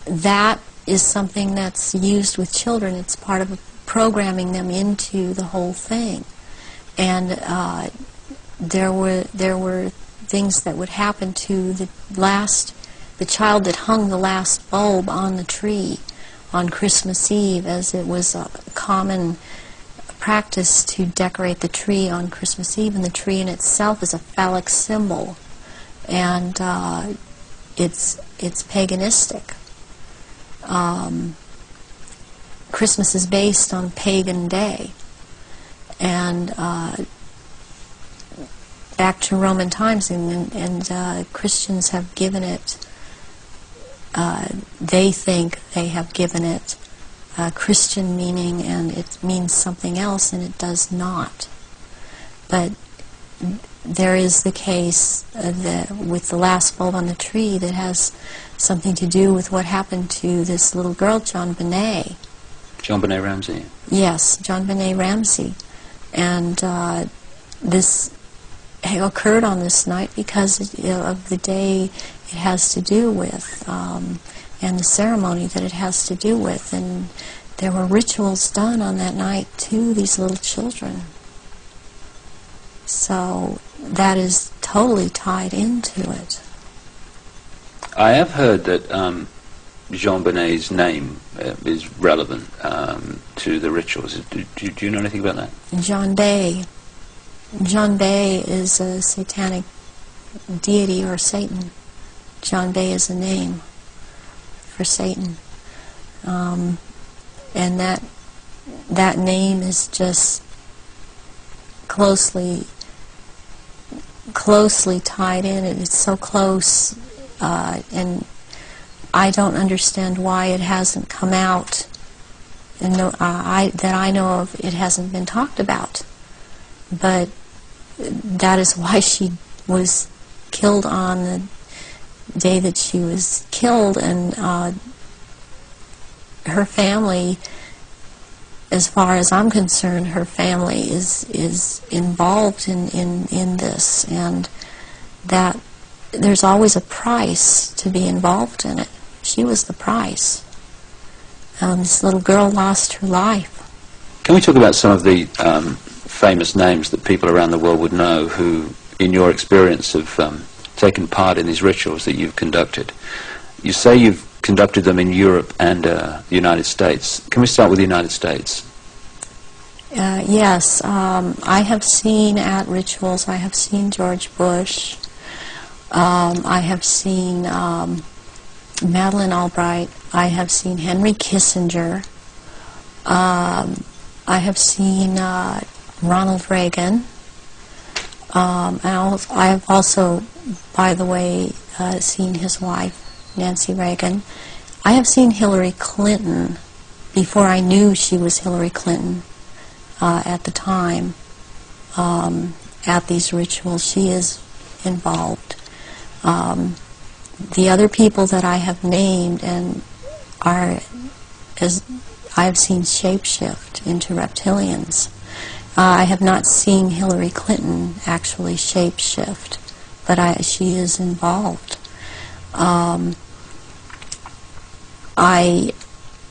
that is something that's used with children. It's part of programming them into the whole thing. And there were things that would happen to the child that hung the last bulb on the tree on Christmas Eve, as it was a common practice to decorate the tree on Christmas Eve, and the tree in itself is a phallic symbol, and it's paganistic. Christmas is based on pagan day, and back to Roman times, and Christians have given it, they think they have given it Christian meaning, and it means something else, and it does not. But there is the case with the last bulb on the tree that has something to do with what happened to this little girl, John Benet. John Benet Ramsey? Yes, John Benet Ramsey. And this occurred on this night because of the day it has to do with, and the ceremony that it has to do with. And there were rituals done on that night to these little children. So that is totally tied into it. I have heard that Jean Benet's name is relevant to the rituals. Do you know anything about that? John Bay. John Bay is a satanic deity, or Satan. John Bay is a name for Satan. And that name is just closely tied in. It's so close, and I don't understand why it hasn't come out, and that I know of, it hasn't been talked about. But that is why she was killed on the day that she was killed, and her family, as far as I'm concerned, her family is involved in this, and that there's always a price to be involved in it. She was the price. This little girl lost her life. Can we talk about some of the famous names that people around the world would know who, in your experience, have taken part in these rituals that you've conducted? You say you've conducted them in Europe and the United States. Can we start with the United States? Yes. I have seen at rituals, I have seen George Bush. I have seen Madeleine Albright. I have seen Henry Kissinger. I have seen Ronald Reagan. And I have also, by the way, seen his wife, Nancy Reagan. I have seen Hillary Clinton before I knew she was Hillary Clinton at the time at these rituals. She is involved. The other people that I have named and are, as I have seen shapeshift into reptilians. I have not seen Hillary Clinton actually shapeshift, but she is involved. I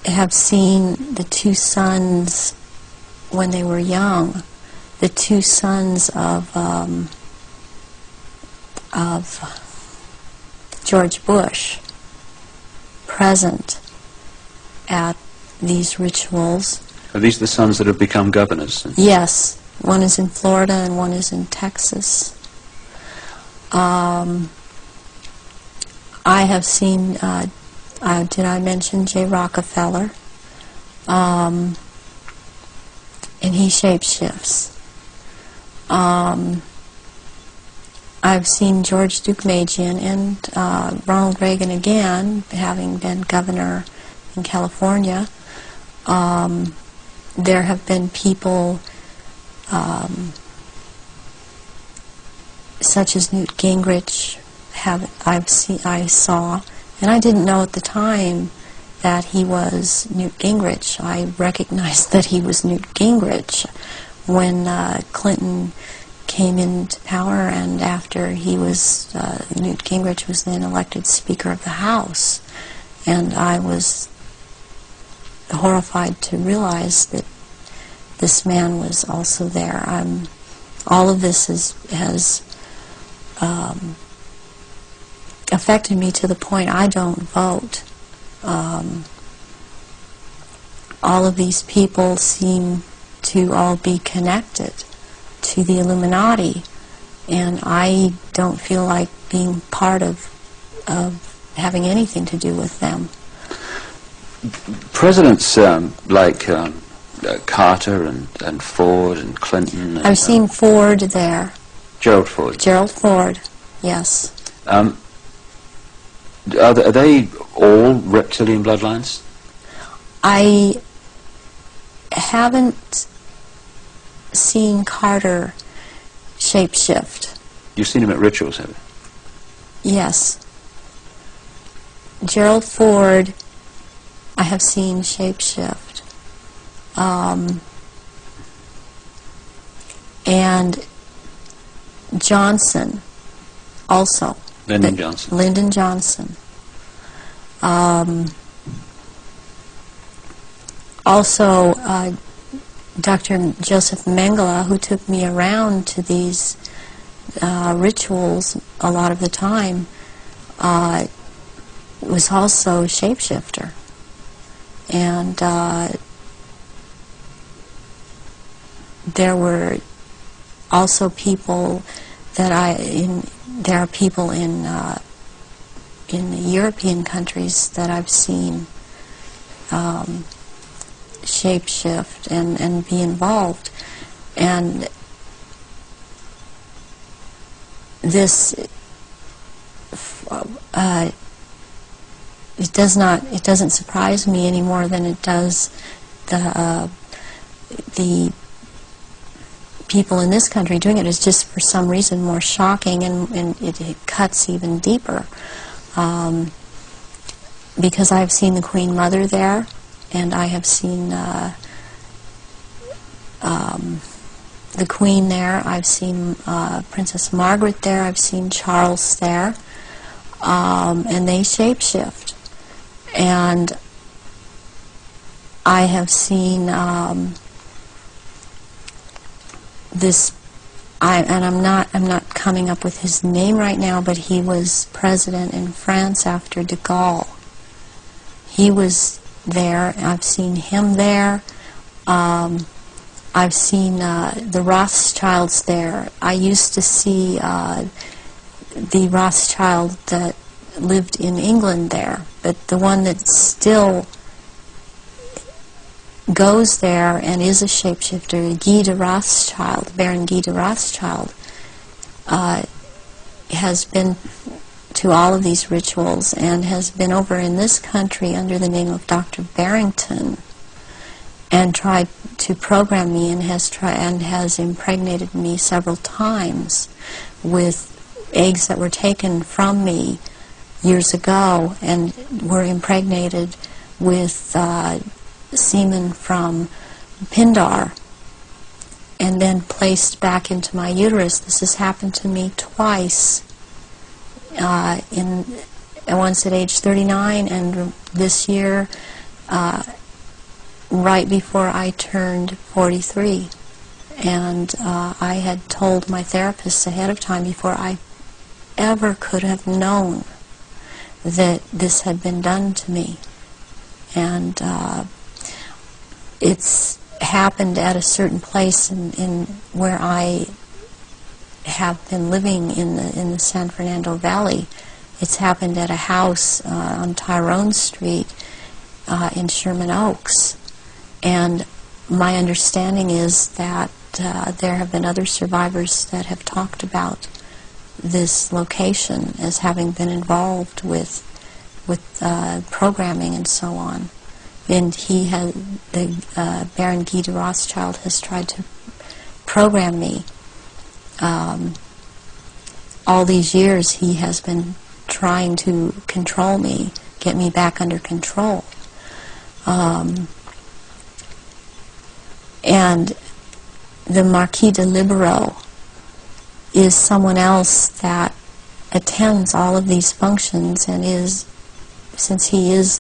have seen the two sons when they were young, the two sons of George Bush present at these rituals. Are these the sons that have become governors? Yes. One is in Florida and one is in Texas. I have seen, did I mention J. Rockefeller? And he shapeshifts. I've seen George Deukmejian and Ronald Reagan again, having been governor in California. There have been people such as Newt Gingrich. I saw, and I didn't know at the time that he was Newt Gingrich. I recognized that he was Newt Gingrich when Clinton came into power, and after he was, Newt Gingrich was then elected Speaker of the House. And I was horrified to realize that this man was also there. All of this has affected me to the point I don't vote. All of these people seem to all be connected to the Illuminati, and I don't feel like being part of having anything to do with them. Presidents like Carter and Ford and Clinton. And, I've seen Ford there. Gerald Ford. Gerald Ford, yes. Are they all reptilian bloodlines? I haven't seen Carter shapeshift. You've seen him at rituals, have you? Yes. Gerald Ford, I have seen shapeshift. And Johnson, also. Lyndon Johnson. Lyndon Johnson. Also, Dr. Joseph Mengele, who took me around to these rituals a lot of the time, was also a shapeshifter. And there were also people that there are people in the European countries that I've seen shapeshift and be involved. And this it doesn't surprise me any more than it does the people in this country doing it. Is just for some reason more shocking, and it cuts even deeper. Because I've seen the Queen Mother there, and I have seen the Queen there. I've seen Princess Margaret there. I've seen Charles there, and they shapeshift. And I have seen this. I'm not coming up with his name right now, but he was president in France after de Gaulle. He was there. I've seen him there. I've seen the Rothschilds there. I used to see the Rothschild that lived in England there, but the one that still goes there and is a shapeshifter, Guy de Rothschild, Baron Guy de Rothschild, has been to all of these rituals and has been over in this country under the name of Dr. Barrington and tried to program me and has impregnated me several times with eggs that were taken from me years ago and were impregnated with semen from Pindar and then placed back into my uterus. This has happened to me twice, once at age 39 and this year right before I turned 43. And I had told my therapist ahead of time, before I ever could have known that this had been done to me. And it's happened at a certain place in where I have been living in the San Fernando Valley. It's happened at a house on Tyrone Street in Sherman Oaks. And my understanding is that there have been other survivors that have talked about this location as having been involved with programming and so on. And Baron Guy de Rothschild has tried to program me. All these years he has been trying to control me, get me back under control. And the Marquis de Libero is someone else that attends all of these functions and is since he is